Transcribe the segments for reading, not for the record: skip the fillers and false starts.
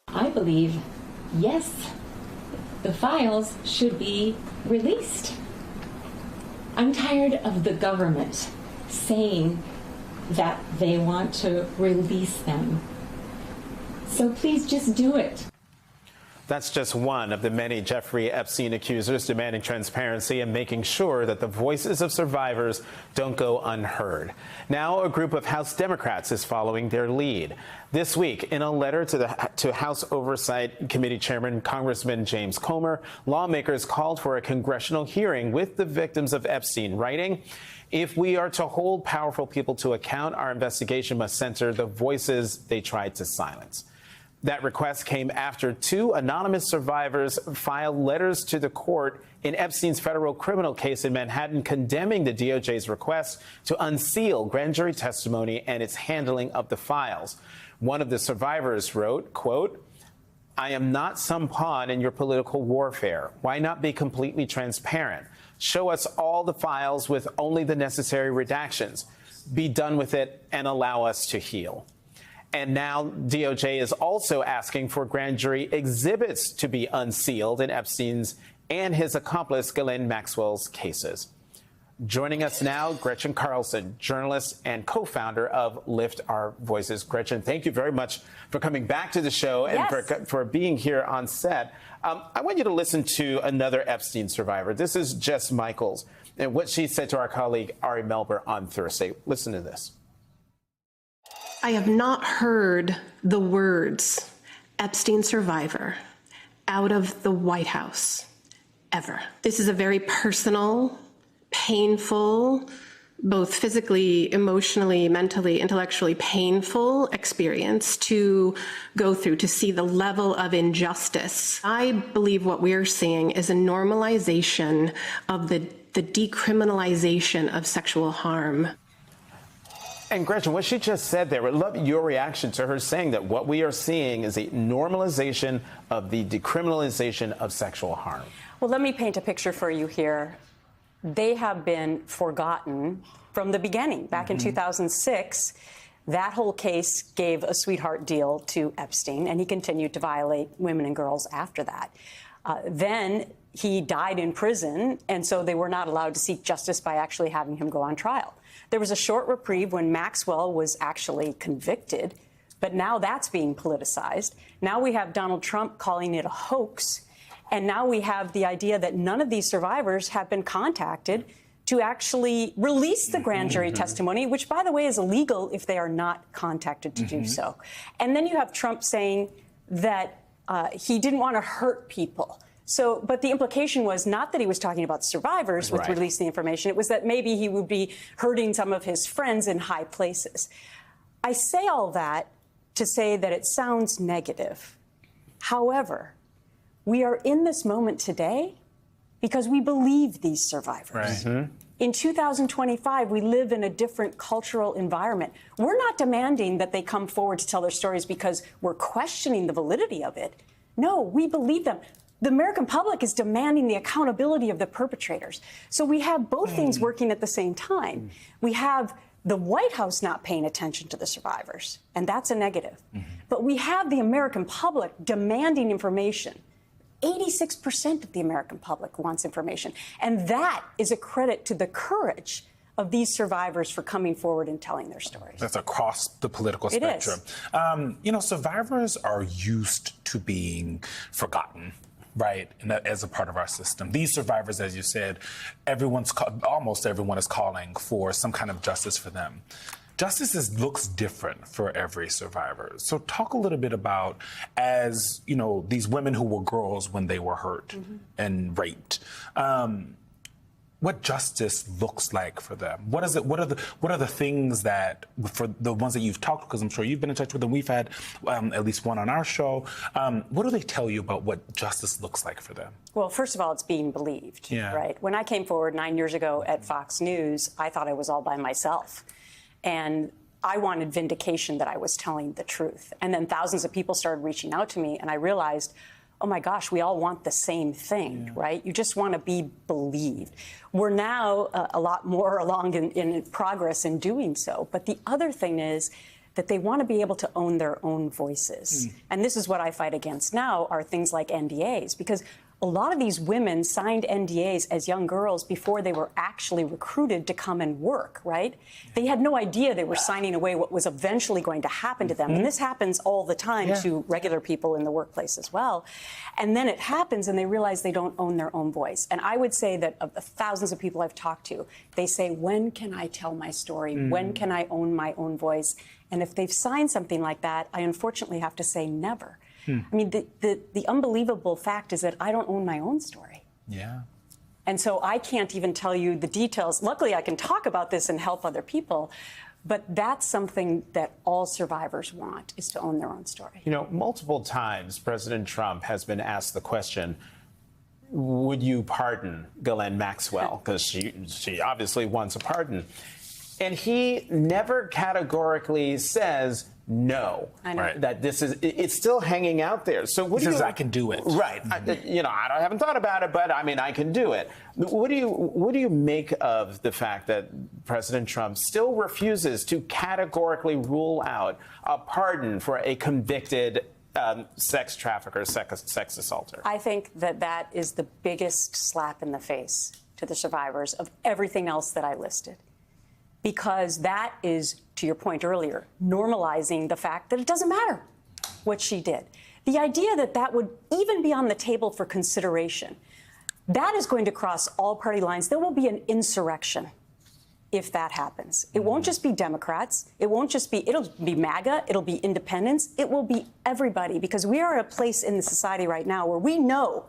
I believe, yes, the files should be released. I'm tired of the government saying that they want to release them. So please just do it. That's just one of the many Jeffrey Epstein accusers demanding transparency and making sure that the voices of survivors don't go unheard. Now, a group of House Democrats is following their lead. This week, in a letter to House Oversight Committee Chairman Congressman James Comer, lawmakers called for a congressional hearing with the victims of Epstein, writing, "If we are to hold powerful people to account, our investigation must center the voices they tried to silence." That request came after two anonymous survivors filed letters to the court in Epstein's federal criminal case in Manhattan condemning the DOJ's request to unseal grand jury testimony and its handling of the files. One of the survivors wrote, quote, "I am not some pawn in your political warfare. Why not be completely transparent? Show us all the files with only the necessary redactions. Be done with it and allow us to heal." And now DOJ is also asking for grand jury exhibits to be unsealed in Epstein's and his accomplice Ghislaine Maxwell's cases. Joining us now, Gretchen Carlson, journalist and co-founder of Lift Our Voices. Gretchen, thank you very much for coming back to the show and for being here on set. I want you to listen to another Epstein survivor. This is Jess Michaels and what she said to our colleague Ari Melber on Thursday. Listen to this. I have not heard the words Epstein survivor out of the White House ever. This is a very personal, painful, both physically, emotionally, mentally, intellectually painful experience to go through, to see the level of injustice. I believe what we're seeing is a normalization of the decriminalization of sexual harm. And Gretchen, what she just said there, I would love your reaction to her saying that what we are seeing is a normalization of the decriminalization of sexual harm. Well, let me paint a picture for you here. They have been forgotten from the beginning. Back in 2006, that whole case gave a sweetheart deal to Epstein, and he continued to violate women and girls after that. Then he died in prison, and so they were not allowed to seek justice by actually having him go on trial. There was a short reprieve when Maxwell was actually convicted, but now that's being politicized. Now we have Donald Trump calling it a hoax, and now we have the idea that none of these survivors have been contacted to actually release the grand jury testimony, which, by the way, is illegal if they are not contacted to do so. And then you have Trump saying that he didn't want to hurt people. So, but the implication was not that he was talking about survivors with releasing the information. It was that maybe he would be hurting some of his friends in high places. I say all that to say that it sounds negative. However, we are in this moment today because we believe these survivors. In 2025, we live in a different cultural environment. We're not demanding that they come forward to tell their stories because we're questioning the validity of it. No, we believe them. The American public is demanding the accountability of the perpetrators. So we have both things working at the same time. We have the White House not paying attention to the survivors, and that's a negative. But we have the American public demanding information. 86% of the American public wants information. And that is a credit to the courage of these survivors for coming forward and telling their stories. That's across the political spectrum. You know, survivors are used to being forgotten. Right, and that as a part of our system. These survivors, as you said, almost everyone is calling for some kind of justice for them. Justice looks different for every survivor. So talk a little bit about, as you know, these women who were girls when they were hurt and raped. What justice looks like for them? What is it? What are the things that, for the ones that you've talked, because I'm sure you've been in touch with them, we've had at least one on our show. What do they tell you about what justice looks like for them? Well, first of all, it's being believed, right? When I came forward 9 years ago at Fox News, I thought I was all by myself. And I wanted vindication that I was telling the truth. And then thousands of people started reaching out to me, and I realized, oh my gosh, we all want the same thing, right? You just want to be believed. We're now a lot more along in progress in doing so. But the other thing is that they want to be able to own their own voices. And this is what I fight against now, are things like NDAs, because a lot of these women signed NDAs as young girls before they were actually recruited to come and work, right? They had no idea they were signing away what was eventually going to happen to them. And this happens all the time to regular people in the workplace as well. And then it happens and they realize they don't own their own voice. And I would say that of the thousands of people I've talked to, they say, when can I tell my story? When can I own my own voice? And if they've signed something like that, I unfortunately have to say never. I mean, the unbelievable fact is that I don't own my own story. Yeah. And so I can't even tell you the details. Luckily, I can talk about this and help other people. But that's something that all survivors want, is to own their own story. You know, multiple times President Trump has been asked the question, would you pardon Ghislaine Maxwell? Because she obviously wants a pardon. And he never categorically says no. I know. Right. That this is, it's still hanging out there. So what He do says, you, I can do it. Right. You know, I haven't thought about it, but I mean, I can do it. What do you make of the fact that President Trump still refuses to categorically rule out a pardon for a convicted sex trafficker, sex assaulter? I think that that is the biggest slap in the face to the survivors of everything else that I listed. Because that is, to your point earlier, normalizing the fact that it doesn't matter what she did. The idea that that would even be on the table for consideration, that is going to cross all party lines. There will be an insurrection if that happens. It won't just be Democrats. It'll be MAGA. It'll be independents. It will be everybody, because we are at a place in the society right now where we know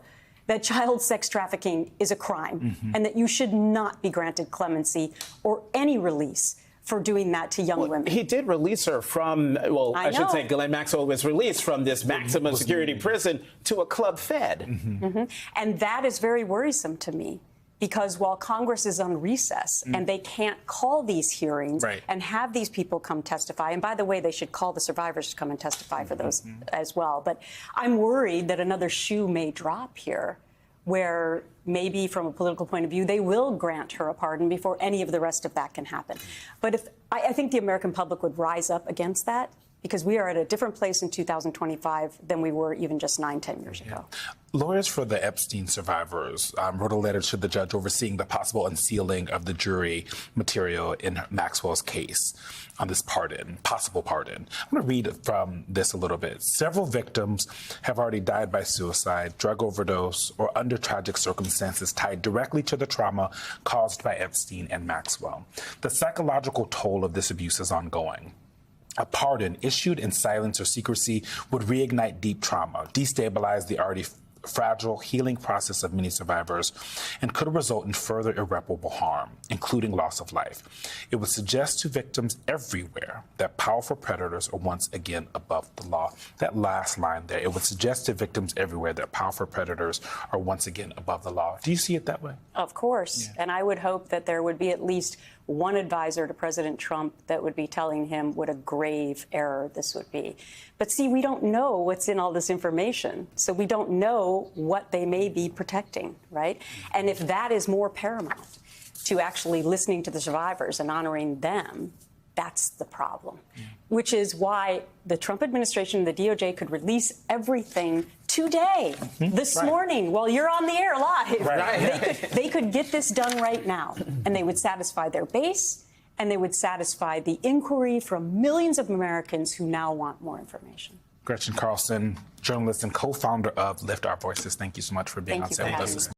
that child sex trafficking is a crime and that you should not be granted clemency or any release for doing that to young women. He did release her from, well, I should say Ghislaine Maxwell was released from this maximum security prison to a Club Fed. And that is very worrisome to me, because while Congress is on recess and they can't call these hearings and have these people come testify, and by the way, they should call the survivors to come and testify for those as well. But I'm worried that another shoe may drop here, where maybe from a political point of view, they will grant her a pardon before any of the rest of that can happen. But I think the American public would rise up against that, because we are at a different place in 2025 than we were even just 9-10 years ago. Lawyers for the Epstein survivors wrote a letter to the judge overseeing the possible unsealing of the jury material in Maxwell's case on this possible pardon. I'm going to read from this a little bit. Several victims have already died by suicide, drug overdose, or under tragic circumstances tied directly to the trauma caused by Epstein and Maxwell. The psychological toll of this abuse is ongoing. A pardon issued in silence or secrecy would reignite deep trauma, destabilize the already fragile healing process of many survivors, and could result in further irreparable harm, including loss of life. It would suggest to victims everywhere that powerful predators are once again above the law. That last line there, it would suggest to victims everywhere that powerful predators are once again above the law. Do you see it that way? Of course. And I would hope that there would be at least one advisor to President Trump that would be telling him what a grave error this would be. But see, we don't know what's in all this information, so we don't know what they may be protecting, right? And if that is more paramount to actually listening to the survivors and honoring them, that's the problem, which is why the Trump administration and the DOJ could release everything today, this morning, while you're on the air live. They could get this done right now, and they would satisfy their base, and they would satisfy the inquiry from millions of Americans who now want more information. Gretchen Carlson, journalist and co-founder of Lift Our Voices, thank you so much for being on set with us.